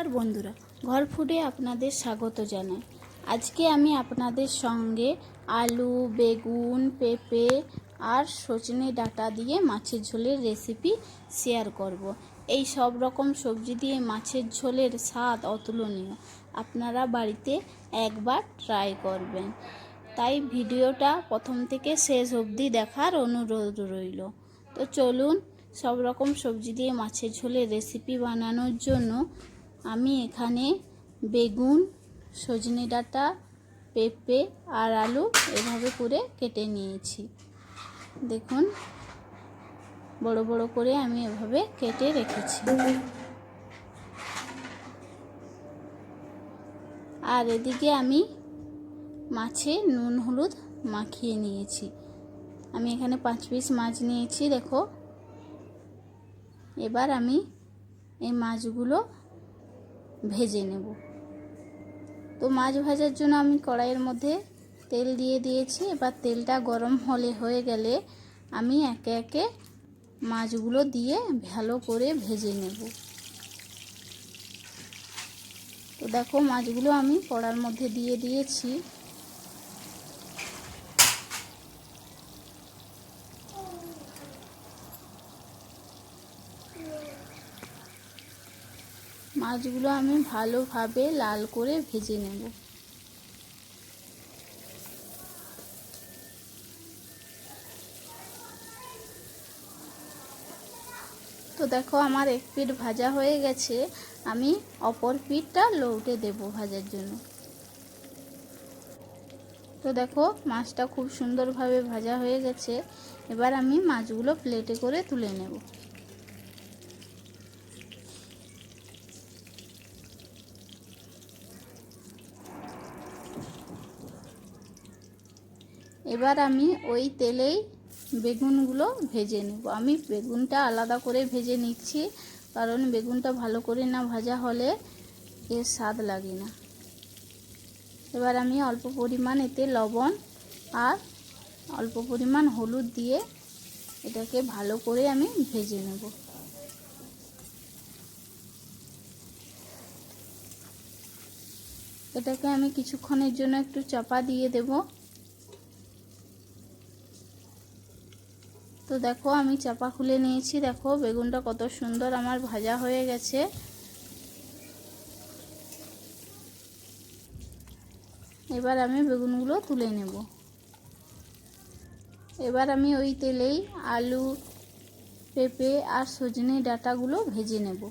নমস্কার বন্ধুরা, ঘর ফুডে আপনাদের স্বাগত জানাই। আজকে আমি আপনাদের সঙ্গে আলু, বেগুন, পেঁপে আর সজনে ডাঁটা দিয়ে মাছের ঝোলের রেসিপি শেয়ার করব। এই সব রকম সবজি দিয়ে মাছের ঝোলের স্বাদ অতুলনীয়। আপনারা বাড়িতে একবার ট্রাই করবেন। তাই ভিডিওটা প্রথম থেকে শেষ অবধি দেখার অনুরোধ রইল। তো চলুন, সব রকম সবজি দিয়ে মাছের ঝোলের রেসিপি বানানোর জন্য আমি এখানে বেগুন, সজনে ডাঁটা, পেঁপে আর আলু এভাবে করে কেটে নিয়েছি। দেখুন, বড় বড় করে আমি এভাবে কেটে রেখেছি। আর এদিকে আমি মাছে নুন হলুদ মাখিয়ে নিয়েছি। আমি এখানে 5 পিস মাছ নিয়েছি, দেখো। এবার আমি এই মাছগুলো ভেজে নেব। তো মাছ ভাজার জন্য আমি কড়াইয়ের মধ্যে তেল দিয়ে দিয়েছি। এবার তেলটা গরম হয়ে গেলে আমি একে একে মাছগুলো দিয়ে ভালো করে ভেজে নেব। তো দেখো, মাছগুলো আমি কড়ার মধ্যে দিয়ে দিয়েছি। মাছগুলো আমি ভালোভাবে লাল করে ভেজে নেব। তো দেখো, আমার এক পিঠ ভাজা হয়ে গেছে। আমি অপর পিঠটা লউটে দেব ভাজার জন্য। তো দেখো, মাছটা খুব সুন্দরভাবে ভাজা হয়ে গেছে। এবার আমি মাছগুলো প্লেটে করে তুলে নেব। এবার আমি ওই তেলেই বেগুনগুলো ভেজে নেব। আমি বেগুনটা আলাদা করে ভেজে নিচ্ছি, কারণ বেগুনটা ভালো করে না ভাজা হলে এর স্বাদ লাগে না। এবার আমি অল্প পরিমাণ এতে লবণ আর অল্প পরিমাণ হলুদ দিয়ে এটাকে ভালো করে আমি ভেজে নেব। এটাকে আমি কিছুক্ষণের জন্য একটু চাপা দিয়ে দেব। তো দেখো, আমি চাপা খুলে নিয়েছি। দেখো, বেগুনটা কত সুন্দর আমার ভাজা হয়ে গেছে। এবার আমি বেগুনগুলো তুলে নেব। এবার আমি ওই তেলেই আলু, পেঁপে আর সজনে ডাঁটাগুলো ভেজে নেব।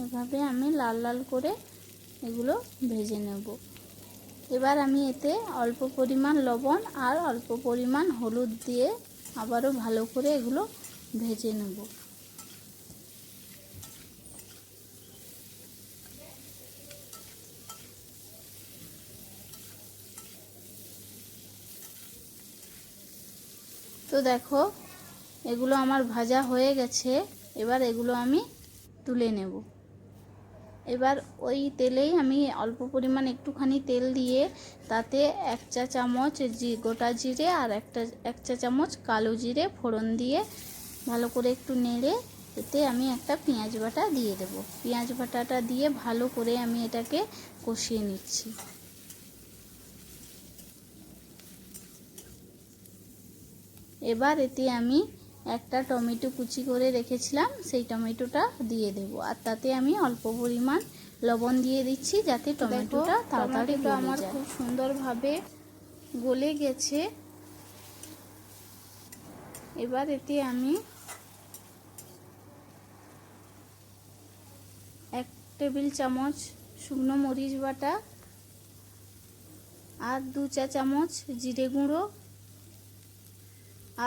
এভাবে আমি লাল লাল করে এগুলো ভেজে নেব। এবার আমি এতে অল্প পরিমাণ লবণ আর অল্প পরিমাণ হলুদ দিয়ে আবারও ভালো করে এগুলো ভেজে নেব। তো দেখো, এগুলো আমার ভাজা হয়ে গেছে। এবার এগুলো আমি তুলে নেব। এবার ওই তেলেই আমি অল্প পরিমাণ একটুখানি তেল দিয়ে তাতে 1 চা চামচ গোটা জিরে আর এক চা চামচ কালো জিরে ফোড়ন দিয়ে ভালো করে একটু নেড়ে এতে আমি একটা পেঁয়াজ বাটা দিয়ে দেব। পেঁয়াজ বাটাটা দিয়ে ভালো করে আমি এটাকে কষিয়ে নিচ্ছি। এবার এতে আমি একটা টমেটো কুচি করে রেখেছিলাম, সেই টমেটোটা দিয়ে দেব। আর তাতে আমি অল্প পরিমাণ লবণ দিয়ে দিচ্ছি, যাতে টমেটোটা তাড়াতাড়ি আমার খুব সুন্দরভাবে গলে গেছে। এবার এতে আমি 1 টেবিল চামচ শুকনো মরিচ বাটা আর 2 চা চামচ জিরে গুঁড়ো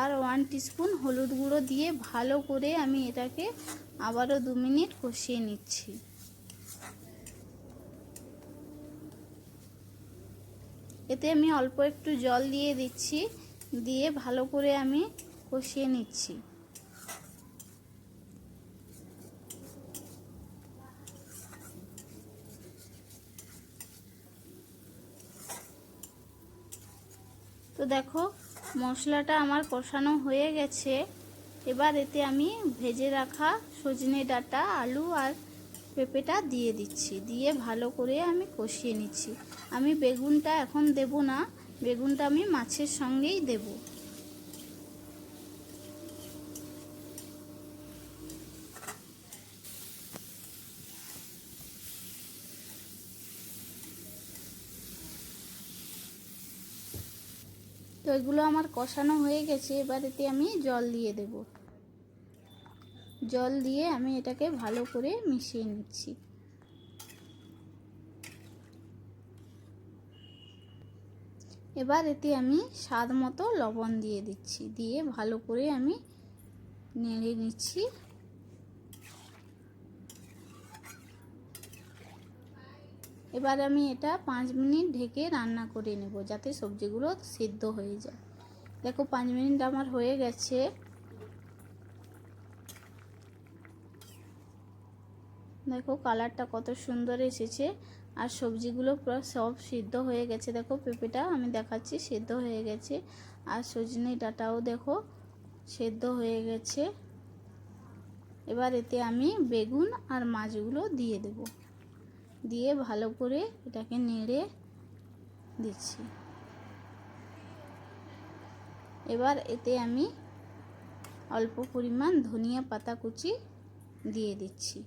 আর 1 টিস্পুন হলুদ গুঁড়ো দিয়ে ভালো করে আমি এটাকে আবারও 2 মিনিট কষিয়ে নিচ্ছি। এতে আমি অল্প একটু জল দিয়ে দিচ্ছি, দিয়ে ভালো করে আমি কষিয়ে নিচ্ছি। তো দেখো মশলাটা আমার কষানো হয়ে গেছে। এবার এতে আমি ভেজে রাখা সজনে ডাঁটা, আলু আর পেঁপেটা দিয়ে দিচ্ছি, দিয়ে ভালো করে আমি কষিয়ে নিচ্ছি। আমি বেগুনটা এখন দেব না, বেগুনটা আমি মাছের সঙ্গেই দেব। তো এগুলো আমার কষানো হয়ে গেছে। এবার এতে আমি জল দিয়ে দেব। জল দিয়ে আমি এটাকে ভালো করে মিশিয়ে নিচ্ছি। এবার এতে আমি স্বাদ মতো লবণ দিয়ে দিচ্ছি, দিয়ে ভালো করে আমি নেড়ে নিচ্ছি। এবার আমি এটা 5 মিনিট ঢেকে রান্না করে নেব, যাতে সবজিগুলো সিদ্ধ হয়ে যায়। দেখো 5 মিনিট আমার হয়ে গেছে। দেখো কালারটা কত সুন্দর এসেছে, আর সবজিগুলো পুরো সব সিদ্ধ হয়ে গেছে। দেখো পেঁপেটা আমি দেখাচ্ছি সিদ্ধ হয়ে গেছে, আর সজনে ডাঁটাও দেখো সিদ্ধ হয়ে গেছে। এবার এতে আমি বেগুন আর মাছগুলো দিয়ে দেব, দিয়ে ভালো করে এটাকে নেড়ে দিচ্ছি। এবার এতে আমি অল্প পরিমাণ ধনিয়া পাতা কুচি দিয়ে দিচ্ছি।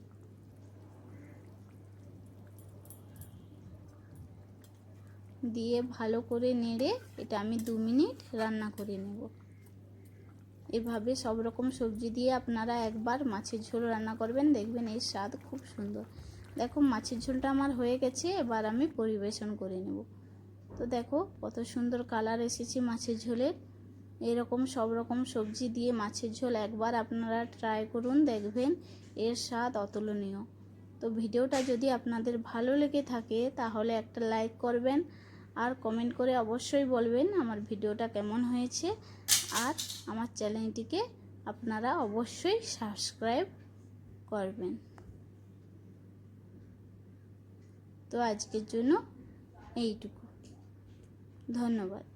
দিয়ে ভালো করে নেড়ে এটা আমি 2 মিনিট রান্না করে নেব। এভাবে সব রকম সবজি দিয়ে আপনারা একবার মাছের ঝোল রান্না করবেন, দেখবেন এর স্বাদ খুব সুন্দর। দেখো মাছের ঝোলটা আমার হয়ে গেছে, এবার আমি পরিবেশন করে নেব। তো দেখো কত সুন্দর কালার এসেছে মাছের ঝোলের। এরকম সব রকম সবজি দিয়ে মাছের ঝোল একবার আপনারা ট্রাই করুন, দেখবেন এর স্বাদ অতুলনীয়। তো ভিডিওটা যদি আপনাদের ভালো লেগে থাকে তাহলে একটা লাইক করবেন, আর কমেন্ট করে অবশ্যই বলবেন আমার ভিডিওটা কেমন হয়েছে। আর আমার চ্যানেলটিকে আপনারা অবশ্যই সাবস্ক্রাইব করবেন। তো আজকের জন্য এইটুকু, ধন্যবাদ।